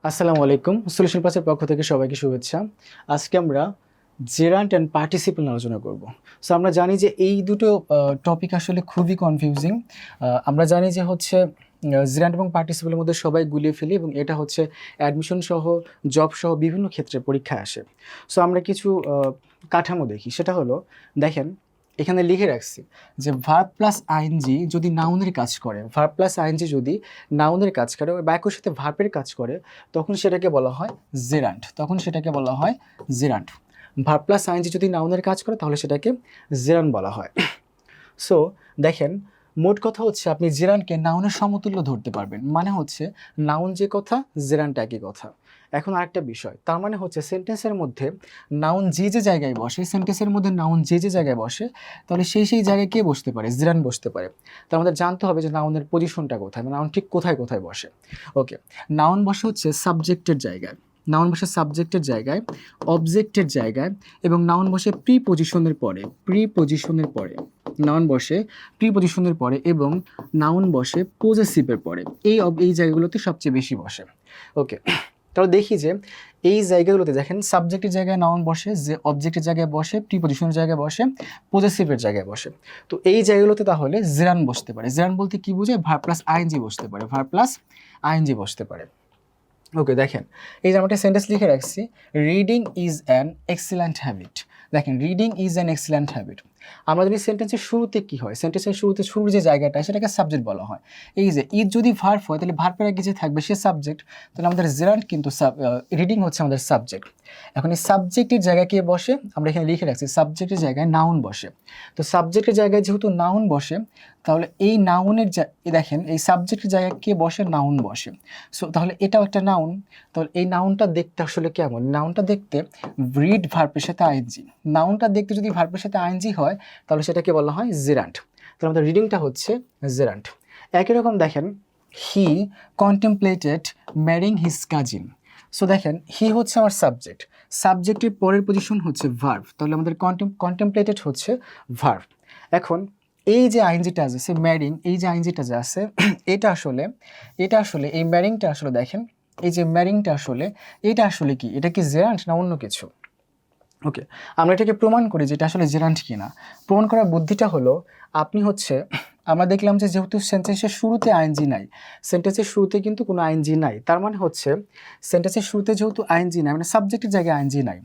আসসালামু আলাইকুম। সলিউশন ক্লাসের পক্ষ থেকে সবাইকে শুভেচ্ছা। আজকে আমরা জেরান্ড অ্যান্ড পার্টিসিপল নিয়ে আলোচনা করব। সো আমরা জানি যে এই দুটো টপিক আসলে খুবই কনফিউজিং। আমরা জানি যে হচ্ছে জেরান্ড এবং পার্টিসিপলের মধ্যে সবাই গুলিয়ে ফেলি এবং এটা হচ্ছে অ্যাডমিশন সহ জব সহ বিভিন্ন ক্ষেত্রে পরীক্ষায় আসে। সো আমরা কিছু কাঠামো দেখি, সেটা হলো দেখেন এখানে লিখে রাখছি যে ভার্ব প্লাস আইএনজি যদি নাউনের কাজ করে, ভার্ব প্লাস আইএনজি যদি নাউনের কাজ করে বা একই সাথে ভার্বের কাজ করে তখন সেটাকে বলা হয় জেরান্ড। ভার্ব প্লাস আইএনজি যদি নাউনের কাজ করে তাহলে সেটাকে জেরান্ড বলা হয়। সো দেখেন মোট কথা হচ্ছে আপনি জেরান্ডকে নাউনের সমতুল্য ধরতে পারবেন, মানে হচ্ছে নাউন যে কথা জেরান্ড একই কথা। এখন আরেকটা বিষয়, তার মানে হচ্ছে সেন্টেন্সের মধ্যে নাউন যে জায়গায় বসে, সেন্টেন্সের মধ্যে নাউন যে জায়গায় বসে তাহলে সেই জায়গায় কে বসতে পারে, জেরান্ড বসতে পারে। তো আমাদের জানতে হবে যে নাউনের পজিশনটা কোথায়, মানে নাউন ঠিক কোথায় কোথায় বসে। ওকে, নাউন বসে হচ্ছে সাবজেক্টের জায়গায়, নাউন বসে সাবজেক্টের জায়গায়, অবজেক্টের জায়গায়, এবং নাউন বসে প্রিপজিশনের পরে নাউন বসে প্রিপজিশনের পরে এবং নাউন বসে পজেসিভের পরে। এই জায়গাগুলোতে সবচেয়ে বেশি বসে। ওকে, তাহলে দেখি যে এই জায়গাগুলোতে দেখেন সাবজেক্টের জায়গায় নাউন বসে, যে অবজেক্টের জায়গায় বসে, প্রিপজিশনের জায়গায় বসে, পজেসিভের জায়গায় বসে। তো এই জায়গাগুলোতে তাহলে জেরান বসতে পারে। জেরান বলতে কি বোঝায়? ভার্ব প্লাস আইএনজি বসতে পারে, বসতে পারে। ওকে, দেখেন এই যে আমরা একটা সেন্টেন্স লিখে রাখছি, reading is an excellent habit. দেখেন reading is an excellent habit. আমরা যদি সেন্টেন্সের শুরুতে কি হয়, সেন্টেন্সের শুরুর যে জায়গাটা সেটাকে সাবজেক্ট বলা হয়। এই যে ইজ যদি ভার্ব হয় তাহলে ভার্বের আগে যে থাকবে সে সাবজেক্ট, তাহলে আমাদের জেরান্ড কিন্তু রিডিং হচ্ছে আমাদের সাবজেক্ট। এখন এই সাবজেক্টের জায়গায় কে বসে আমরা এখানে লিখে রাখছি, সাবজেক্টের জায়গায় নাউন বসে। তো সাবজেক্টের জায়গায় যেহেতু নাউন বসে তাহলে এই নাউনের দেখেন এই সাবজেক্টের জায়গায় কে বসে, নাউন বসে। সো তাহলে এটাও একটা নাউন। তাহলে এই নাউনটা দেখতে আসলে কেমন? নাউনটা দেখতে রিড ভার্বের সাথে আইএনজি, নাউনটা দেখতে যদি ভার্বের সাথে আইএনজি হয় তাহলে সেটাকে বলা হয় জেরান্ড। তাহলে আমাদের রিডিংটা হচ্ছে জেরান্ড। একই রকম দেখেন হি কন্টেমপ্লেটেড ম্যারিং হিজ কাজিন। সো দেখেন হি হচ্ছে আমার সাবজেক্ট, সাবজেক্টের পরের পজিশন হচ্ছে ভার্ব, তাহলে আমাদের কন্টেমপ্লেটেড হচ্ছে ভার্ব। এখন এই যে আইএনজিটা আছে ম্যারিং, এই যে আইএনজিটা যে আছে এটা আসলে এই ম্যারিংটা আসলে দেখেন এই যে ম্যারিংটা আসলে এটা আসলে কি, এটা কি জেরান্ড না অন্য কিছু? ওকে, আমরা এটাকে প্রমাণ করি যে এটা আসলে জেরান্ড কিনা। প্রমাণ করার বুদ্ধিটা হলো আপনি হচ্ছে আমরা দেখলাম যে যেহেতু সেন্টেন্সের শুরুতে আইএনজি নাই, সেন্টেন্সের শুরুতে কিন্তু কোনো আইএনজি নাই, তার মানে হচ্ছে সেন্টেন্সের শুরুতে যেহেতু আইএনজি নাই মানে সাবজেক্টের জায়গায় আইএনজি নাই।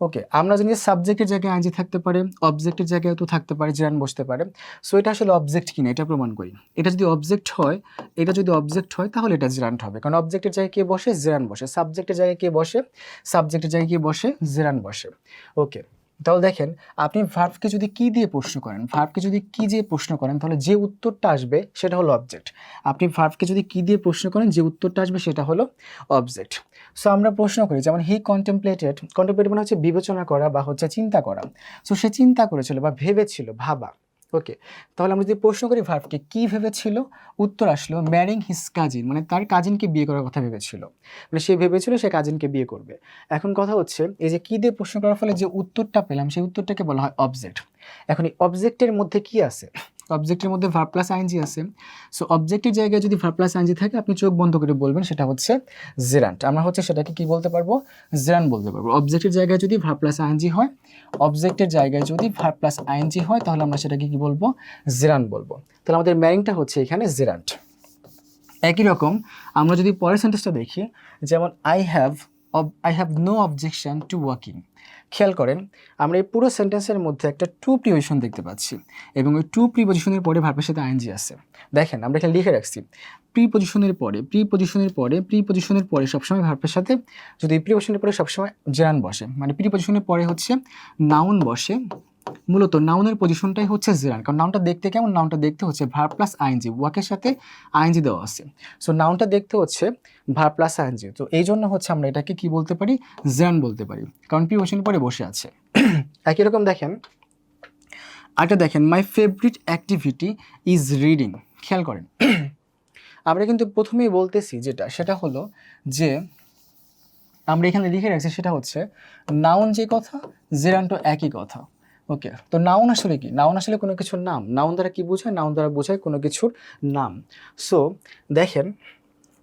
ওকে, আমরা জানি সাবজেক্টের জায়গায় আইএনজি থাকতে পারে, অবজেক্টের জায়গায় তো থাকতে পারে, জেরান্ড বসতে পারে। সো এটা আসলে অবজেক্ট কিনা এটা প্রমাণ করি। এটা যদি অবজেক্ট হয় তাহলে এটা জেরান্ড হবে, কারণ অবজেক্টের জায়গায় কে বসে, জেরান্ড বসে। সাবজেক্টের জায়গায় কে বসে, জেরান্ড বসে। ওকে, তাহলে দেখেন আপনি ভার্বকে যদি কি দিয়ে প্রশ্ন করেন তাহলে যে উত্তরটা আসবে সেটা হলো অবজেক্ট। আপনি ভার্বকে যদি কি দিয়ে প্রশ্ন করেন যে উত্তরটা আসবে সেটা হলো অবজেক্ট। সো আমরা প্রশ্ন করি যেমন হি কন্টেমপ্লেটেড মানে হচ্ছে বিবেচনা করা বা হচ্ছে চিন্তা করা। সো সে চিন্তা করেছিল বা ভেবেছিল, ভাবা। ওকে, তাহলে আমরা যদি প্রশ্ন করি ভার্বকে কি ভেবেছিল, উত্তর আসলো ম্যারিং হিজ কাজিন, মানে তার কাজিনকে বিয়ে করার কথা ভেবেছিল, মানে সে ভেবেছিল সে কাজিনকে বিয়ে করবে। এখন কথা হচ্ছে এই যে কি দিয়ে প্রশ্ন করার ফলে যে উত্তরটা পেলাম সেই উত্তরটাকে বলা হয় অবজেক্ট। এখন এই অবজেক্টের মধ্যে কি আছে, অবজেক্টের মধ্যে ভার্ব প্লাস আইএনজি আছে। সো অবজেক্টের জায়গায় যদি ভার্ব প্লাস আইএনজি থাকে আপনি চোখ বন্ধ করে বলবেন সেটা হচ্ছে জেরান্ড। আমরা হচ্ছে সেটাকে কি বলতে পারবো, জেরান্ড বলতে পারবো। অবজেক্টের জায়গায় যদি ভার্ব প্লাস আইএনজি হয়, তাহলে আমরা সেটাকে কি বলবো, জেরান্ড বলবো। তাহলে আমাদের ম্যারিংটা হচ্ছে এখানে জেরান্ড। একই রকম আমরা যদি পরের সেন্টেন্সটা দেখি, যেমন I have no objection to walking. খেয়াল করেন আমরা এই পুরো সেন্টেন্সের মধ্যে একটা টু প্রিপজিশন দেখতে পাচ্ছি এবং ওই টু প্রিপজিশনের পরে ভার্বের সাথে আইএনজি আছে। দেখেন আমরা এখানে লিখে রাখছি প্রিপজিশনের পরে সবসময় ভার্বের সাথে, যদি প্রিপজিশনের পরে সবসময় জেরান্ড বসে, মানে প্রিপজিশনের পরে হচ্ছে নাউন বসে, মূলত নাউনের পজিশনটাই হচ্ছে জেরান্ড। কারণ নাউনটা দেখতে কেমন, নাউনটা দেখতে হচ্ছে ভার্ব প্লাস আইএনজি, ওয়াকের সাথে আইএনজি দেওয়া আছে। সো নাউনটা দেখতে হচ্ছে ভার্ব প্লাস আইএনজি, তো এই জন্য হচ্ছে আমরা এটাকে কি বলতে পারি, জেরান্ড বলতে পারি, কারণ প্রিপজিশনের পরে বসে আছে। একই রকম দেখেন আরেকটা দেখেন my favourite activity is reading. খেয়াল করেন আমরা কিন্তু প্রথমেই বলতেছি সেটা হলো যে আমরা এখানে লিখে রাখছি সেটা হচ্ছে নাউন যে কথা জেরান্ডও একই কথা। ওকে, তো নাউন আসলে কি, নাউন আসলে কোনো কিছুর নাম। নাউন দ্বারা কি বোঝায়, নাউন দ্বারা বোঝায় কোনো কিছুর নাম। সো দেখেন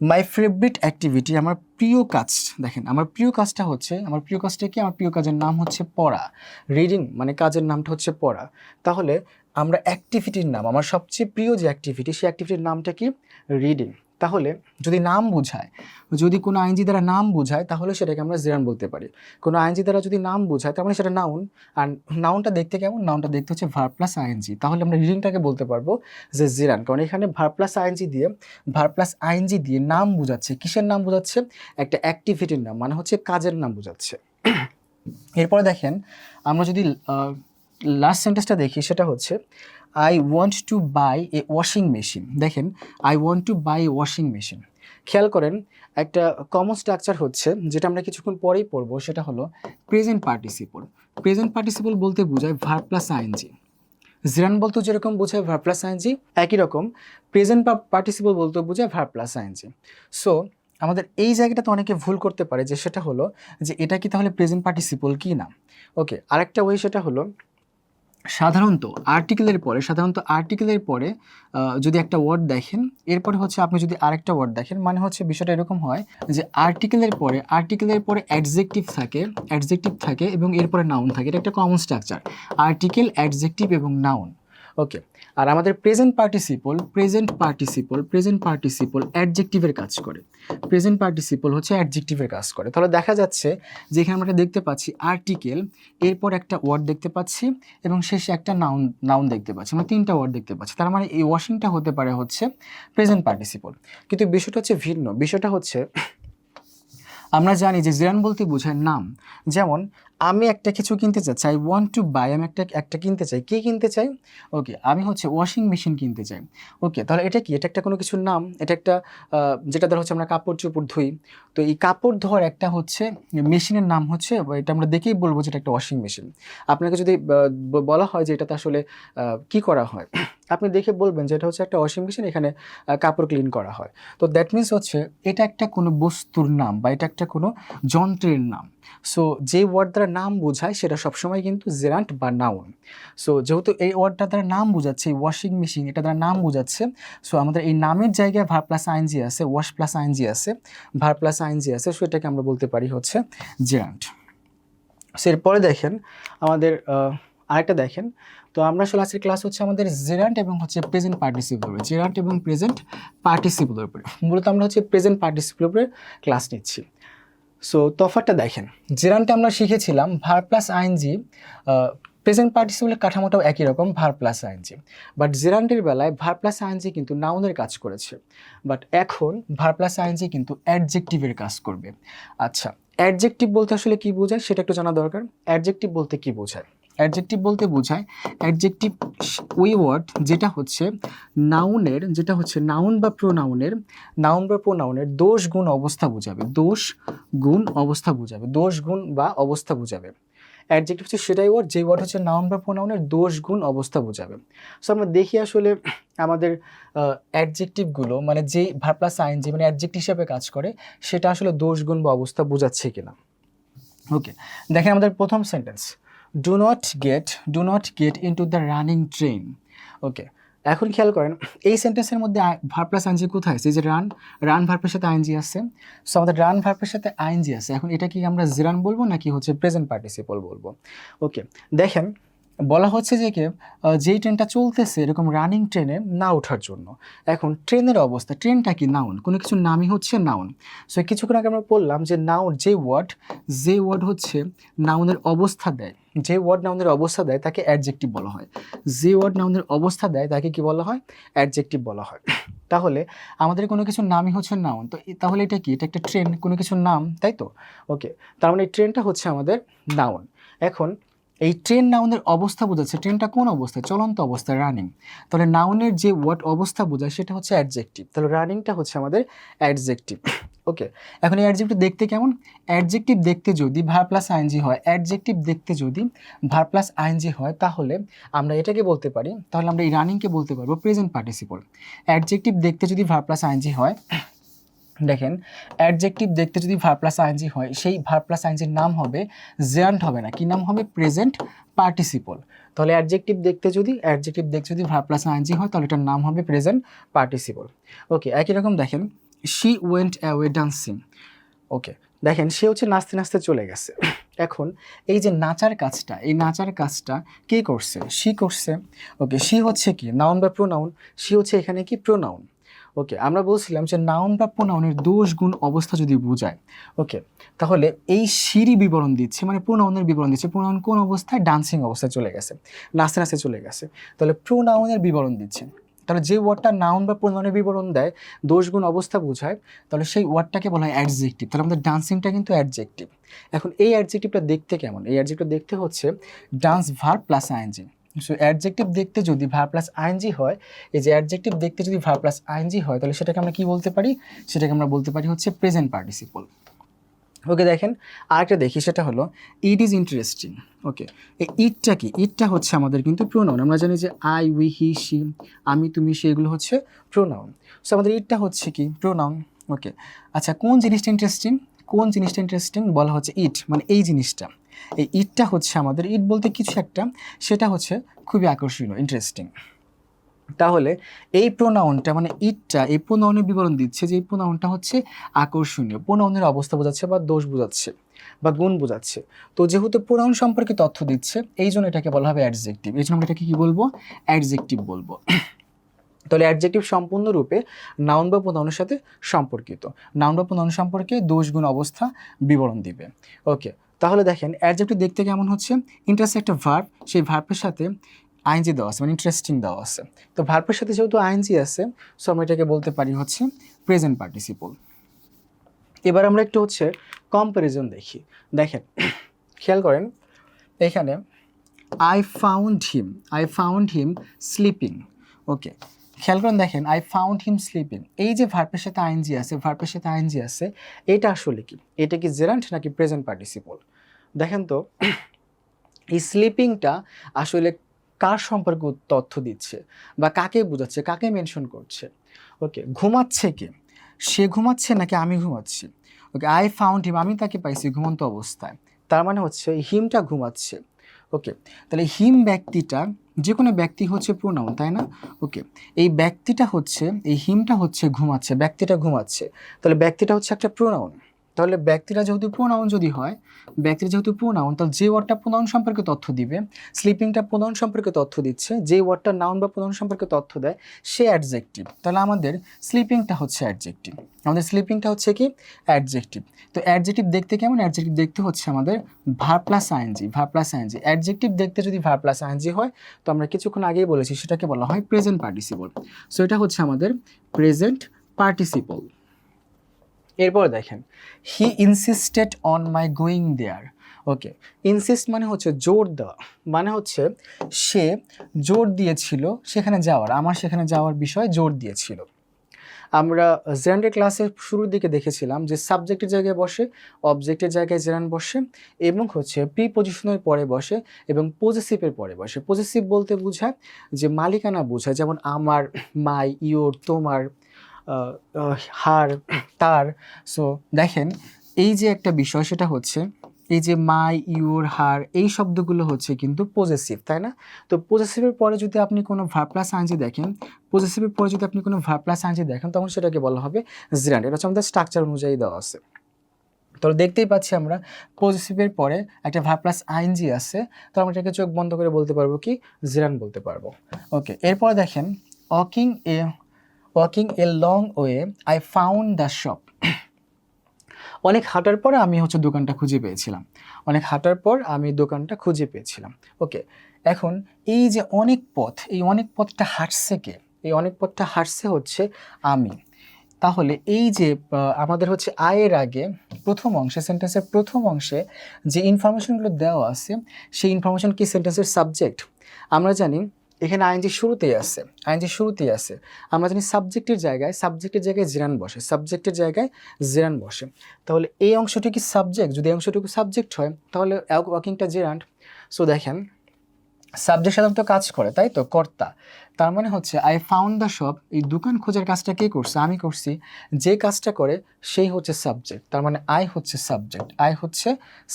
মাই ফেভারিট অ্যাক্টিভিটি, আমার প্রিয় কাজ। দেখেন আমার প্রিয় কাজটা হচ্ছে, আমার প্রিয় কাজটা কি, আমার প্রিয় কাজের নাম হচ্ছে পড়া। রিডিং মানে কাজের নামটা হচ্ছে পড়া। তাহলে আমরা অ্যাক্টিভিটির নাম, আমার সবচেয়ে প্রিয় যে অ্যাক্টিভিটি, সেই অ্যাক্টিভিটির নামটা কি, রিডিং। তাহলে যদি নাম বোঝায়, যদি কোনো আইনজি দ্বারা নাম বোঝায় তাহলে সেটাকে আমরা জেরান বলতে পারি। কোনো আইনজি দ্বারা যদি নাম বোঝায় তার মানে সেটা নাউন। আর নাউনটা দেখতে কেমন, নাউনটা দেখতে হচ্ছে ভার্ব প্লাস আইএনজি। তাহলে আমরা রিডিংটাকে বলতে পারবো যে জেরান, কারণ এখানে ভার্ব প্লাস আইএনজি দিয়ে নাম বোঝাচ্ছে। কিসের নাম বোঝাচ্ছে? একটা অ্যাক্টিভিটির নাম, মানে হচ্ছে কাজের নাম বোঝাচ্ছে। এরপরে দেখেন আমরা যদি লাস্ট সেন্টেন্সটা দেখি, সেটা হচ্ছে I want to buy a washing machine. দেখেন I want to buy a washing machine, খেয়াল করেন একটা কমন স্ট্রাকচার হচ্ছে যেটা আমরা কিছুক্ষণ পরেই পড়বো, সেটা হলো প্রেজেন্ট পার্টিসিপল। প্রেজেন্ট পার্টিসিপল বলতে বোঝায় ভার্ব প্লাস আইএনজি। জিরান বলতে যেরকম বোঝায় ভার্ব প্লাস আইএনজি, একই রকম প্রেজেন্ট পার্টিসিপল বলতে বোঝায় ভার্ব প্লাস আইএনজি। সো আমাদের এই জায়গাটাতে অনেকে ভুল করতে পারে, যে সেটা হলো যে এটা কি তাহলে প্রেজেন্ট পার্টিসিপল কি না। ওকে, আরেকটা ওয়ে সেটা হলো সাধারণত আর্টিকেলের পরে যদি একটা ওয়ার্ড দেখেন, এরপরে হচ্ছে আপনি যদি আরেকটা ওয়ার্ড দেখেন, মানে হচ্ছে বিষয়টা এরকম হয় যে আর্টিকেলের পরে অ্যাডজেক্টিভ থাকে এবং এরপরে নাউন থাকে। এটা একটা কমন স্ট্রাকচার, আর্টিকেল, অ্যাডজেক্টিভ এবং নাউন। ওকে, আর আমাদের প্রেজেন্ট পার্টিসিপল অ্যাডজেক্টিভের কাজ করে। প্রেজেন্ট পার্টিসিপল হচ্ছে অ্যাডজেক্টিভের কাজ করে। তাহলে দেখা যাচ্ছে যে এখানে আমরা দেখতে পাচ্ছি আর্টিকেল, এরপর একটা ওয়ার্ড দেখতে পাচ্ছি এবং শেষে একটা নাউন দেখতে পাচ্ছি, আমরা তিনটা ওয়ার্ড দেখতে পাচ্ছি। তার মানে এই ওয়াশিংটা হতে পারে হচ্ছে প্রেজেন্ট পার্টিসিপল। কিন্তু বিষয়টা হচ্ছে ভিন্ন। বিষয়টা হচ্ছে আমরা জানি যে জেরান বলতে বোঝায় নাম। যেমন আমি একটা কিছু কিনতে চাচ্ছি, আই ওয়ান্ট টু বাই, আমি একটা কিনতে চাই। কি কিনতে চাই? ওকে, আমি হচ্ছে ওয়াশিং মেশিন কিনতে চাই। ওকে, তাহলে এটা কি? এটা একটা কোনো কিছুর নাম। এটা একটা যেটা ধর হচ্ছে আমরা কাপড় চোপড় ধুই, তো এই কাপড় ধোয়ার একটা হচ্ছে মেশিনের নাম হচ্ছে, এটা আমরা দেখেই বলবো যে এটা একটা ওয়াশিং মেশিন। আপনাকে যদি বলা হয় যে এটাতে আসলে কি করা হয়, আপনি দেখে বলবেন যে এটা হচ্ছে একটা ওয়াশিং মেশিন, এখানে কাপড় ক্লিন করা হয়। তো দ্যাট মিনস হচ্ছে এটা একটা কোনো বস্তুর নাম বা এটা একটা কোনো যন্ত্রের নাম। সো যে ওয়ার্ড দ্বারা নাম বোঝায় সেটা সবসময় কিন্তু জেরান্ট বা নাউন। সো যেহেতু এই ওয়ার্ডটা দ্বারা নাম বোঝাচ্ছে, ওয়াশিং মেশিন এটা দ্বারা নাম বোঝাচ্ছে, সো আমাদের এই নামের জায়গায় ভার্ব প্লাস আইএনজি আছে, ওয়াশ প্লাস আইএনজি আছে, ভার্ব প্লাস আইএনজি আছে, সো এটাকে আমরা বলতে পারি হচ্ছে জেরান্ট। সো এরপরে দেখেন আমাদের আরেকটা দেখেন, তো আমরা আসলে আজকের ক্লাস হচ্ছে আমাদের জেরান্ট এবং হচ্ছে প্রেজেন্ট পার্টিসিপলের উপরে, মূলত আমরা হচ্ছে প্রেজেন্ট পার্টিসিপলের উপরে ক্লাস নিচ্ছি। সো তফাৎটা দেখেন, জেরান্টে আমরা শিখেছিলাম ভার্ব প্লাস আইএনজি, প্রেজেন্ট পার্টিসিপলের কাঠামোটাও একই রকম, ভার্ব প্লাস আইএনজি। বাট জেরান্টের বেলায় ভার্ব প্লাস আইএনজি কিন্তু নাউনের কাজ করেছে, বাট এখন ভার্ব প্লাস আইএনজি কিন্তু অ্যাডজেক্টিভের কাজ করবে। আচ্ছা, অ্যাডজেক্টিভ বলতে আসলে কি বোঝায় সেটা একটু জানা দরকার। অ্যাডজেক্টিভ বলতে কি বোঝায়? অ্যাডজেক্টিভ বলতে বোঝায় অ্যাডজেক্টিভ ওই ওয়ার্ড যেটা হচ্ছে নাউন বা প্রোনাউনের দোষ গুণ অবস্থা বোঝাবে, দোষ গুণ বা অবস্থা বোঝাবে। অ্যাডজেক্টিভ হচ্ছে সেটাই ওয়ার্ড যে ওয়ার্ড হচ্ছে নাউন বা প্রোনাউনের দোষ গুণ অবস্থা বোঝাবে। সো আমরা দেখি আসলে আমাদের অ্যাডজেক্টিভগুলো মানে যেই ভার্ব প্লাস আইএনজি মানে অ্যাডজেক্টিভ হিসেবে কাজ করে সেটা আসলে দোষ গুণ বা অবস্থা বোঝাচ্ছে কিনা। ওকে, দেখেন আমাদের প্রথম sentence, do not get into the running train. Okay, এখন খেয়াল করেন এই সেন্টেন্সের মধ্যে ভার্ব প্লাস আইএনজি কোথায় আছে? যে রান ভার্বের সাথে আইএনজি আছে। সো আমাদের রান ভার্বের সাথে আইএনজি আছে। এখন এটা কি আমরা জিরান বলবো নাকি হচ্ছে প্রেজেন্ট পার্টিসিপল বলবো? ওকে, দেখেন বলা হচ্ছে যে কি যেই ট্রেনটা চলতেছে এরকম রানিং ট্রেনে না ওঠার জন্য। এখন ট্রেনের অবস্থা, ট্রেনটা কি নাউন, কোনো কিছুর নামই হচ্ছে নাউন। সো কিছুক্ষণ আগে আমরা বললাম যে নাউন যে ওয়ার্ড হচ্ছে নাউনের অবস্থা দেয়, যে ওয়ার্ড নাউনের অবস্থা দেয় তাকে অ্যাডজেক্টিভ বলা হয়। যে ওয়ার্ড নাউনের অবস্থা দেয় তাকে কি বলা হয়? অ্যাডজেক্টিভ বলা হয়। তাহলে আমাদের কোনো কিছুর নামই হচ্ছে নাউন, তো তাহলে এটা কি? এটা একটা ট্রেন, কোনো কিছুর নাম, তাই তো? ওকে, তার মানে এই ট্রেনটা হচ্ছে আমাদের নাউন। এখন এই ট্রেন নাউনের অবস্থা বোঝাচ্ছে, ট্রেনটা কোন অবস্থায়? চলন্ত অবস্থায়, রানিং। তাহলে নাউনের যে ওয়ার্ড অবস্থা বোঝায় সেটা হচ্ছে অ্যাডজেক্টিভ, তাহলে রানিংটা হচ্ছে আমাদের অ্যাডজেক্টিভ। ওকে, এখন এই অ্যাডজেক্টিভ দেখতে কেমন? অ্যাডজেক্টিভ দেখতে যদি ভার্ব প্লাস আইএনজি হয়, তাহলে আমরা এটাকে বলতে পারি, তাহলে আমরা এই রানিংকে বলতে পারবো প্রেজেন্ট পার্টিসিপল। অ্যাডজেক্টিভ দেখতে যদি ভার্ব প্লাস আইএনজি হয়, দেখেন অ্যাডজেক্টিভ দেখতে যদি ভার্ব প্লাস আইএনজি হয়, সেই ভার্ব প্লাস আইএনজির নাম হবে জেরান্ট, হবে না, কি নাম হবে? Present participle. তাহলে অ্যাডজেক্টিভ দেখতে যদি ভার্ব প্লাস আইএনজি হয় তাহলে এটার নাম হবে প্রেজেন্ট পার্টিসিপল। ওকে, একই রকম দেখেন শি ওয়েন্ট অ্যাওয়ে ডান্সিং। ওকে, দেখেন সে হচ্ছে নাচতে নাচতে চলে গেছে। এখন এই যে নাচার কাজটা, এই নাচার কাজটা কে করছে? শি করছে। ওকে, শি হচ্ছে কি নাউন বা প্রোনাউন? শি হচ্ছে এখানে কি প্রোনাউন। ওকে, আমরা বলছিলাম যে নাউন বা প্রোনাউনের দোষ গুণ অবস্থা যদি বোঝায়, ওকে, তাহলে এই শিরই বিবরণ দিচ্ছে, মানে প্রোনাউনের বিবরণ দিচ্ছে। প্রোনাউন কোন অবস্থায়? ডান্সিং অবস্থায় চলে গেছে, নাচতে নাচতে চলে গেছে, তাহলে প্রোনাউনের বিবরণ দিচ্ছে। তাহলে যে ওয়ার্ডটা নাউন বা প্রোনাউনের বিবরণ দেয়, দোষ গুণ অবস্থা বোঝায়, তাহলে সেই ওয়ার্ডটাকে বলা হয় অ্যাডজেক্টিভ। তাহলে আমাদের ডান্সিংটা কিন্তু অ্যাডজেক্টিভ। এখন এই অ্যাডজেক্টিভটা দেখতে কেমন? এই অ্যাডজেক্টিভটা দেখতে হচ্ছে ডান্স verb plus ING. So adjective দেখতে যদি ভার্ব প্লাস আইএনজি হয়, এই যে অ্যাডজেক্টিভ দেখতে যদি ভার্ব প্লাস আইএনজি হয়, তাহলে সেটাকে আমরা কি বলতে পারি? সেটাকে আমরা বলতে পারি হচ্ছে প্রেজেন্ট পার্টিসিপল। ওকে, দেখেন আরেকটা দেখি, সেটা হলো ইট ইজ ইন্টারেস্টিং। ওকে, এই ইটটা কি? ইটটা হচ্ছে আমাদের কিন্তু প্রোনাউন। আমরা জানি যে আই, উই, হি, শি, আমি, তুমি, সে, এগুলো হচ্ছে প্রোনাউন। সো আমাদের ইটটা হচ্ছে কি? প্রোনাউন। ওকে, আচ্ছা, কোন জিনিসটা ইন্টারেস্টিং? কোন জিনিসটা ইন্টারেস্টিং বলা হচ্ছে ইট, মানে এই জিনিসটা। এই ইটটা হচ্ছে আমাদের, ইট বলতে কিছু একটা, সেটা হচ্ছে খুবই আকর্ষণীয়, ইন্টারেস্টিং। তাহলে এই প্রোনাউনটা মানে ইটটা, এই প্রোনাউনের বিবরণ দিচ্ছে যে এই প্রোনাউনটা হচ্ছে আকর্ষণীয়, প্রোনাউনের অবস্থা বোঝাচ্ছে বা দোষ বোঝাচ্ছে বা গুণ বোঝাচ্ছে। তো যেহেতু প্রোনাউন সম্পর্কে তথ্য দিচ্ছে, এই জন্য এটাকে বলা হবে অ্যাডজেক্টিভ। এই জন্য আমরা এটাকে কি বলবো? অ্যাডজেক্টিভ বলবো। তাহলে অ্যাডজেক্টিভ সম্পূর্ণরূপে নাউন বা প্রোনাউনের সাথে সম্পর্কিত। নাউন বা প্রোনাউন সম্পর্কে দোষ গুণ অবস্থা বিবরণ দিবে। ওকে, তাহলে দেখেন অ্যাডজেক্টিভ দেখতে কেমন হচ্ছে? ইন্টারেস্ট একটা ভার্ব, সেই ভার্বের সাথে আইএনজি দেওয়া আছে, মানে ইন্টারেস্টিং দেওয়া আছে। তো ভার্বের সাথে যেহেতু আইএনজি আছে, সো আমরা এটাকে বলতে পারি হচ্ছে প্রেজেন্ট পার্টিসিপল। এবার আমরা একটু হচ্ছে কম্প্যারিজন দেখি। দেখেন, খেয়াল করেন এখানে আই ফাউন্ড হিম স্লিপিং। ওকে, খেয়াল করেন, দেখেন আই ফাউন্ড হিম স্লিপিং, এই যে ভার্বের সাথে আইএনজি আছে, ভার্বের সাথে আইএনজি আছে, এটা আসলে কি? এটা কি জেরান্ট নাকি প্রেজেন্ট পার্টিসিপল? দেখেন তো, এই স্লিপিংটা আসলে কার সম্পর্কে তথ্য দিচ্ছে বা কাকে বোঝাচ্ছে, কাকে মেনশন করছে? ওকে, ঘুমাচ্ছে কে? সে ঘুমাচ্ছে নাকি আমি ঘুমাচ্ছি? ওকে, আই ফাউন্ড হিম, আমি তাকে পাইছি ঘুমন্ত অবস্থায়, তার মানে হচ্ছে হিমটা ঘুমাচ্ছে। ওকে, তাহলে হিম ব্যক্তিটা, যে কোনো ব্যক্তি হচ্ছে প্রোনাউন, তাই না? ওকে, এই ব্যক্তিটা হচ্ছে, এই হিমটা হচ্ছে ঘুমাচ্ছে, ব্যক্তিটা ঘুমাচ্ছে, তাহলে ব্যক্তিটা হচ্ছে একটা প্রোনাউন। তাহলে ব্যক্তিটা যেহেতু প্রোনাউন যদি হয়, ব্যক্তির যেহেতু প্রোনাউন, তাহলে যে ওয়ার্ডটা প্রোনাউন সম্পর্কে তথ্য দিবে, স্লিপিংটা প্রোনাউন সম্পর্কে তথ্য দিচ্ছে, যে ওয়ার্ডটা নাউন বা প্রোনাউন সম্পর্কে তথ্য দেয় সে অ্যাডজেক্টিভ। তাহলে আমাদের স্লিপিংটা হচ্ছে অ্যাডজেক্টিভ, আমাদের স্লিপিংটা হচ্ছে কি? অ্যাডজেক্টিভ। তো অ্যাডজেক্টিভ দেখতে কেমন? অ্যাডজেক্টিভ দেখতে হচ্ছে আমাদের verb plus ING, verb plus ING. Adjective দেখতে যদি ভার্ব প্লাস আইএনজি হয়, তো আমরা কিছুক্ষণ আগেই বলেছি সেটাকে বলা হয় প্রেজেন্ট পার্টিসিপল। সো এটা হচ্ছে আমাদের প্রেজেন্ট পার্টিসিপল। এরপর দেখেন, he insisted on my going there. Okay, insist মানে হচ্ছে জোর দেওয়া, মানে হচ্ছে সে জোর দিয়েছিল সেখানে যাওয়ার, আমার সেখানে যাওয়ার বিষয়ে জোর দিয়েছিল। আমরা জেরান্ডের ক্লাসের শুরুর দিকে দেখেছিলাম যে সাবজেক্টের জায়গায় বসে, অবজেক্টের জায়গায় জেরান্ড বসে, এবং হচ্ছে প্রিপজিশনের পরে বসে এবং পজেসিভের পরে বসে। পজেসিভ বলতে বোঝায় যে মালিকানা বোঝায়, যেমন আমার, মাই, ইয়োর, তোমার, হার, তার। সো দেখেন এই যে একটা বিষয়, সেটা হচ্ছে এই যে মাই, ইউর, হার, এই শব্দগুলো হচ্ছে কিন্তু পজেসিভ, তাই না? তো পজেসিভের পরে যদি আপনি কোনো ভার্ব প্লাস আইএনজি দেখেন, পজেসিভের পরে যদি আপনি কোনো ভার্ব প্লাস আইএনজি দেখেন, তখন সেটাকে বলা হবে জেরান্ড। এটা হচ্ছে আমাদের স্ট্রাকচার অনুযায়ী দেওয়া আছে। তো দেখতেই পাচ্ছি আমরা পজেসিভের পরে একটা ভার্ব প্লাস আইএনজি আছে, তো আমরা এটাকে চোখ বন্ধ করে বলতে পারবো কি? জেরান্ড বলতে পারবো। ওকে, এরপর দেখেন walking a long way I found the shop. অনেক হাঁটার পর আমি হচ্ছে দোকানটা খুঁজে পেয়েছিলাম, অনেক হাঁটার পর আমি দোকানটা খুঁজে পেয়েছিলাম। ওকে, এখন এই যে অনেক পথ, এই অনেক পথটা হাঁটছে কে? এই অনেক পথটা হাঁটছে হচ্ছে আমি। তাহলে এই যে আমাদের হচ্ছে আয়ের আগে প্রথম অংশে, সেন্টেন্সের প্রথম অংশে যে ইনফরমেশনগুলো দেওয়া আছে, সেই ইনফরমেশন কি সেন্টেন্সের সাবজেক্ট? আমরা জানি এখানে আইএনজি শুরুতেই আছে, আইএনজি শুরুতেই আছে। আমরা জানি সাবজেক্টের জায়গায় জেরান বসে, সাবজেক্টের জায়গায় জেরান বসে। তাহলে এই অংশটি কি সাবজেক্ট? যদি এই অংশটুকু সাবজেক্ট হয়, তাহলে ওয়াকিংটা জেরান্ড। সো দেখেন সাবজেক্ট সাধারণত কাজ করে, তাই তো, কর্তা। তার মানে হচ্ছে আই ফাউন্ড দ্য শপ, এই দোকান খোঁজার কাজটা কে করছে? আমি করছি। যে কাজটা করে সেই হচ্ছে সাবজেক্ট, তার মানে আই হচ্ছে সাবজেক্ট, আই হচ্ছে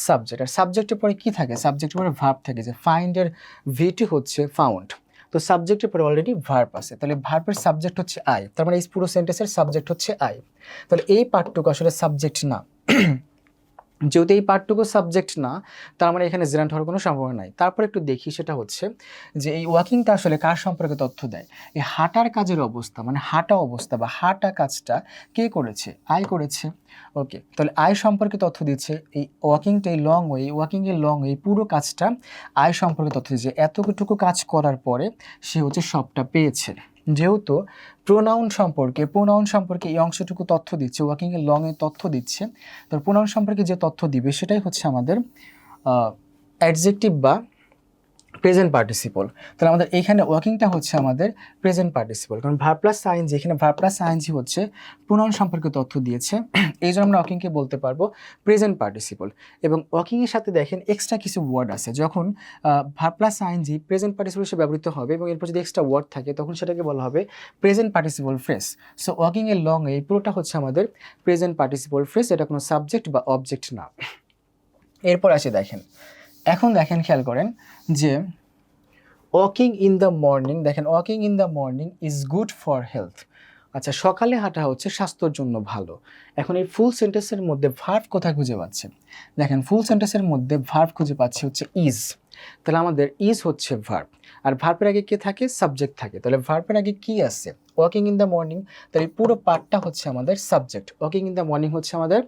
সাবজেক্ট। আর সাবজেক্টের পরে কি থাকে? সাবজেক্টের পরে ভার্ব থাকে, যে ফাইন্ডের ভিটি হচ্ছে ফাউন্ড। তো সাবজেক্টের পরে অলরেডি ভার্ব আছে, তাহলে ভার্বের সাবজেক্ট হচ্ছে আই, তার মানে এই পুরো সেন্টেন্সের সাবজেক্ট হচ্ছে আই। তাহলে এই পার্টটুকু আসলে সাবজেক্ট না। যেহেতু এই পার্টটুকু সাবজেক্ট না, তার মানে এখানে জেরান্ট হওয়ার কোনো সম্ভাবনা নাই। তারপর একটু দেখি, সেটা হচ্ছে যে এই ওয়াকিংটা আসলে কার সম্পর্কে তথ্য দেয়। এই হাঁটার কাজের অবস্থা, মানে হাঁটা অবস্থা বা হাঁটা কাজটা কে করেছে? আই করেছে। ওকে, তাহলে আই সম্পর্কে তথ্য দিচ্ছে এই ওয়াকিংটা, এই লং ওয়ে, ওয়াকিংয়ের লং ওয়ে পুরো কাজটা আই সম্পর্কে তথ্য দিচ্ছে। এতটুকু কাজ করার পরে সে হচ্ছে সবটা পেয়েছে। যেহেতু প্রোনাউন সম্পর্কে এই অংশটুকু তথ্য দিচ্ছে, ওয়াকিংয়ের লং এর তথ্য দিচ্ছে, তো প্রোনাউন সম্পর্কে যে তথ্য দিবে সেটাই হচ্ছে আমাদের অ্যাডজেক্টিভ বা প্রেজেন্ট পার্টিসিপল। তাহলে আমাদের এখানে ওয়াকিংটা হচ্ছে আমাদের প্রেজেন্ট পার্টিসিপল, কারণ ভার্ব প্লাস আইএনজি, এখানে ভার্ব প্লাস আইএনজি হচ্ছে প্রোনাউন সম্পর্কে তথ্য দিয়েছে, এই জন্য আমরা ওয়াকিংকে বলতে পারবো প্রেজেন্ট পার্টিসিপল। এবং ওয়াকিংয়ের সাথে দেখেন এক্সট্রা কিছু ওয়ার্ড আছে, যখন verb plus ING present participle হিসেবে ব্যবহৃত হবে এবং এরপর যদি এক্সট্রা ওয়ার্ড থাকে তখন সেটাকে বলা হবে প্রেজেন্ট পার্টিসিপল ফ্রেজ। সো ওয়াকিংয়ের লং এই পুরোটা হচ্ছে আমাদের প্রেজেন্ট পার্টিসিপল ফ্রেজ, এটা কোনো সাবজেক্ট বা অবজেক্ট না। এরপর আসে দেখেন, এখন দেখেন খেয়াল করেন যে ওয়াকিং ইন দ্য মর্নিং, দেখেন walking in the morning is good for health. আচ্ছা, সকালে হাঁটা হচ্ছে স্বাস্থ্যের জন্য ভালো। এখন এই ফুল সেন্টেন্সের মধ্যে ভার্ব কোথায় খুঁজে পাচ্ছে? দেখেন ফুল সেন্টেন্সের মধ্যে ভার্ব খুঁজে পাচ্ছে হচ্ছে ইজ, তাহলে আমাদের ইজ হচ্ছে ভার্ব, আর ভার্বের আগে কে থাকে? সাবজেক্ট থাকে। তাহলে ভার্বের আগে কি আছে? ওয়াকিং ইন দ্য মর্নিং, তাহলে পুরো পার্টটা হচ্ছে আমাদের subject. Walking in the morning হচ্ছে আমাদের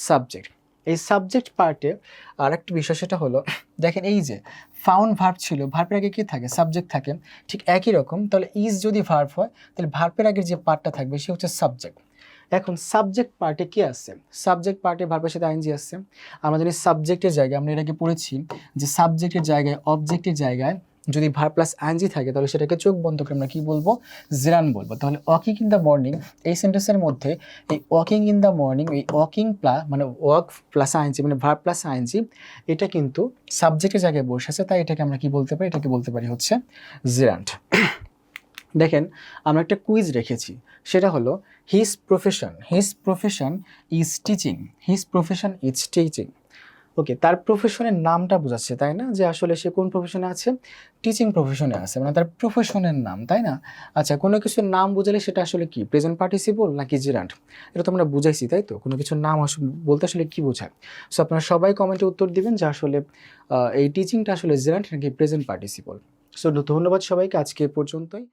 সাবজেক্ট। এই সাবজেক্ট পার্টে আর একটা বিষয়, সেটা হলো দেখেন এই যে ফাউন্ড ভার্ব ছিল, ভার্বের আগে কি থাকে? সাবজেক্ট থাকে। ঠিক একই রকম, তাহলে ইজ যদি ভার্ব হয় তাহলে ভার্বের আগে যে পার্টটা থাকবে সে হচ্ছে সাবজেক্ট। এখন সাবজেক্ট পার্টে কি আছে? সাবজেক্ট পার্টে ভার্বের সাথে আইএনজি আছে। আমরা জানি সাবজেক্টের জায়গায়, আমরা এর আগে পড়েছি যে সাবজেক্টের জায়গায়, অবজেক্টের জায়গায় যদি ভার্ব প্লাস আইএনজি থাকে তাহলে সেটাকে চোখ বন্ধ করে আমরা কি বলবো? জেরান বলবো। তাহলে ওয়াকিং ইন দ্য মর্নিং এই সেন্টেন্সের মধ্যে এই ওয়াকিং ইন দ্য মর্নিং, এই ওয়াকিং প্লাস মানে ওয়াক প্লাস আইএনজি মানে ভার্ব প্লাস আইএনজি, এটা কিন্তু সাবজেক্টের জায়গায় বসে আছে, তাই এটাকে আমরা কি বলতে পারি? এটাকে বলতে পারি হচ্ছে জেরান্ট। দেখেন আমরা একটা কুইজ রেখেছি, সেটা হলো his profession is teaching, his profession is teaching. Okay, তার প্রফেশনের নামটা বোঝাচ্ছে, তাই না? যে আসলে সে কোন প্রফেশনে আছে? টিচিং প্রফেশনে আছে, মানে তার প্রফেশনের নাম, তাই না? আচ্ছা, কোনো কিছুর নাম বোঝালে সেটা আসলে কি? প্রেজেন্ট পার্টিসিপল নাকি জেরান্ট? এটা তো আমরা বুঝাইছি, তাই তো? কোনো কিছুর নাম বলতে আসলে কি বোঝায়? সো আপনারা সবাই কমেন্টে উত্তর দিবেন যে আসলে এই টিচিংটা আসলে জেরান্ট নাকি প্রেজেন্ট পার্টিসিপল। সো ধন্যবাদ সবাইকে, আজকে এ পর্যন্তই।